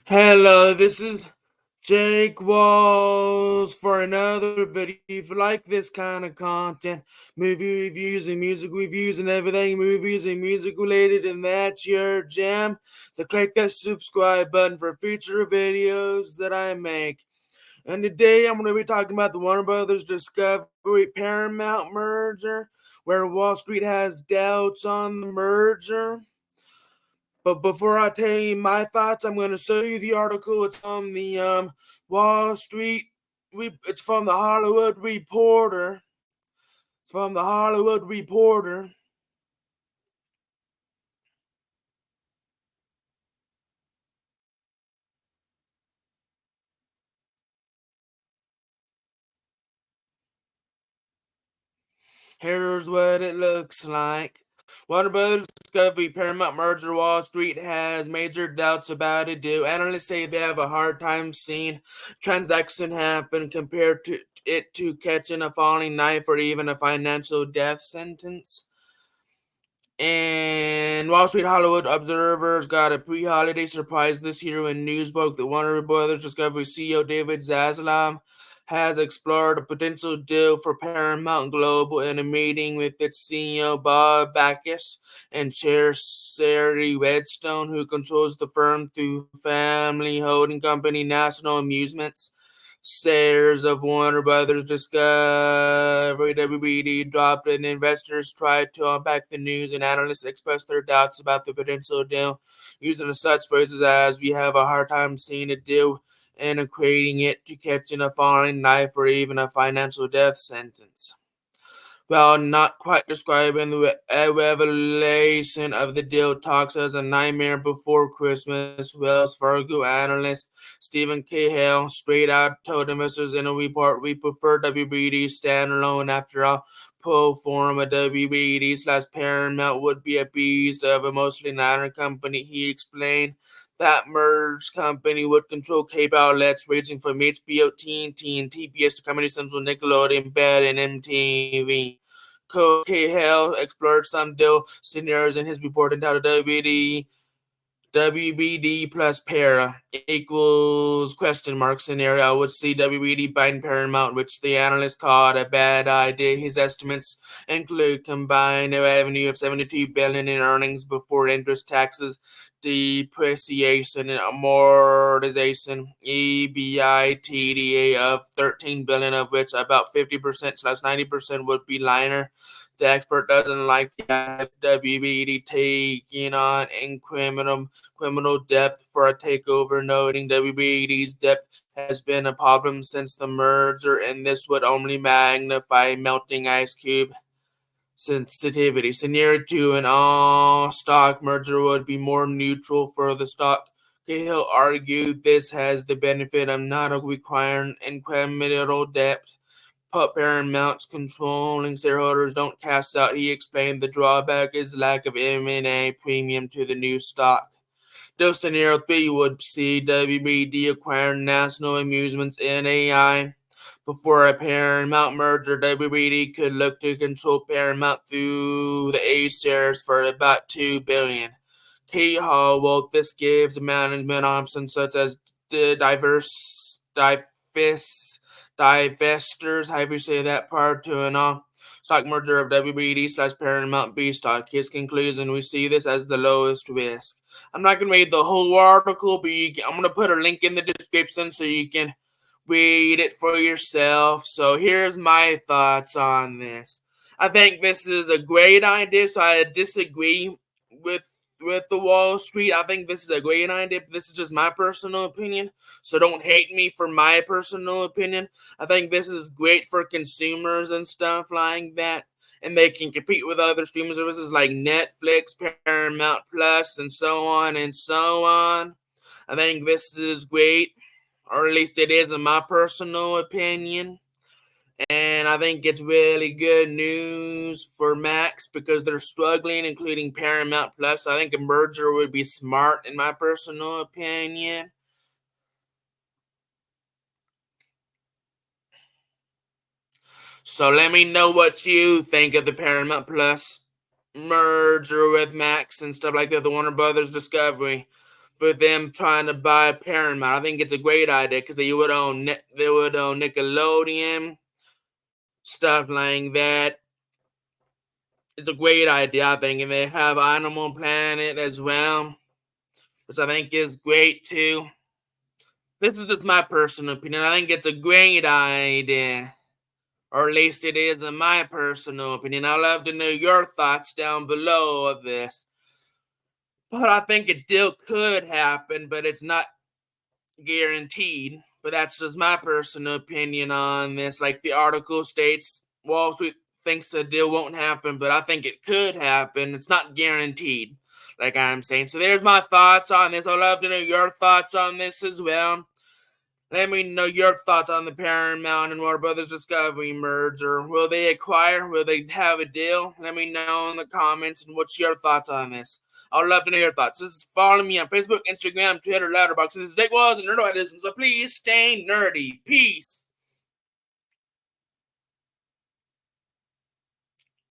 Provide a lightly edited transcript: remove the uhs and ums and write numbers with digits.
Hello, this is Jake Walls for another video. If you like this kind of content, movie reviews and music reviews and everything movies and music related, and that's your jam, then click that subscribe button for future videos that I make. And today I'm going to be talking about the Warner Brothers Discovery Paramount merger, where Wall Street has doubts on the merger. But before I tell you my thoughts, I'm going to show you the article. It's from the Wall Street. It's from the Hollywood Reporter. It's from the Hollywood Reporter. Here's what it looks like. Warner Brothers Discovery Paramount merger. Wall Street has major doubts about it. Do analysts say they have a hard time seeing transaction happen compared to it to catching a falling knife or even a financial death sentence? And Wall Street Hollywood observers got a pre-holiday surprise this year when news broke that Warner Brothers Discovery CEO David Zaslav has explored a potential deal for Paramount Global in a meeting with its CEO Bob Backus and Chair Sari Redstone, who controls the firm through family holding company National Amusements. Shares of Warner Brothers Discovery WBD dropped, and investors tried to unpack the news, and analysts expressed their doubts about the potential deal, using such phrases as "we have a hard time seeing a deal" and equating it to catching a falling knife or even a financial death sentence. While not quite describing the revelation of the deal talks as a nightmare before Christmas, Wells Fargo analyst Stephen Cahill straight out told investors in a report, "We prefer WBD standalone. After all, pro forma WBD slash Paramount would be a beast of a mostly ladder company," he explained. That merged company would control cable outlets ranging from HBO, TNT, and TBS to Comedy Central, Nickelodeon, BET, and MTV. Cahill explored some deal scenarios in his report entitled WBD plus Para equals question mark scenario. I would see WBD buying Paramount, which the analyst called a bad idea. His estimates include combined revenue of $72 billion in earnings before interest, taxes, depreciation, and amortization, EBITDA of $13 billion, of which about 50% slash 90% would be liner. The expert doesn't like the WBD taking on criminal debt for a takeover, noting WBD's debt has been a problem since the merger, and this would only magnify melting ice cube sensitivity. Scenario 2, an all-stock merger would be more neutral for the stock. Cahill argued this has the benefit of not requiring incremental debt. Paramount's controlling shareholders don't cash out. He explained the drawback is lack of M&A premium to the new stock. Though scenario 3 would see WBD acquire National Amusements NAI. Before a Paramount merger, WBD could look to control Paramount through the A shares for about $2 billion. Key Hall, well, this gives management options such as the divestors, however you say that, prior to an stock merger of WBD slash Paramount B stock. His conclusion, we see this as the lowest risk. I'm not going to read the whole article, but I'm going to put a link in the description so you can read it for yourself. So here's my thoughts on this. I think this is a great idea, so I disagree with the Wall Street. I think this is a great idea. This is just my personal opinion, so don't hate me for my personal opinion. I think this is great for consumers and stuff like that, and they can compete with other streaming services like Netflix, Paramount Plus, and so on and so on. I think this is great, or at least it is in my personal opinion. And I think it's really good news for Max because they're struggling, including Paramount Plus. I think a merger would be smart, in my personal opinion. So let me know what you think of the Paramount Plus merger with Max and stuff like that, the Warner Brothers Discovery. for them trying to buy Paramount. I think it's a great idea because they would own Nickelodeon, stuff like that. It's a great idea, I think, and they have Animal Planet as well, which I think is great too. This is just my personal opinion. I think it's a great idea, or at least it is in my personal opinion. I'd love to know your thoughts down below of this. But I think a deal could happen, but it's not guaranteed. But that's just my personal opinion on this. Like the article states, Wall Street thinks the deal won't happen, but I think it could happen. It's not guaranteed, like I'm saying. So there's my thoughts on this. I'd love to know your thoughts on this as well. Let me know your thoughts on the Paramount and Warner Brothers Discovery merger. Will they acquire? Will they have a deal? Let me know in the comments. And what's your thoughts on this? I'd love to know your thoughts. Follow me on Facebook, Instagram, Twitter, Letterboxd. This is Dick Walls and Nerd Autism. So please stay nerdy. Peace.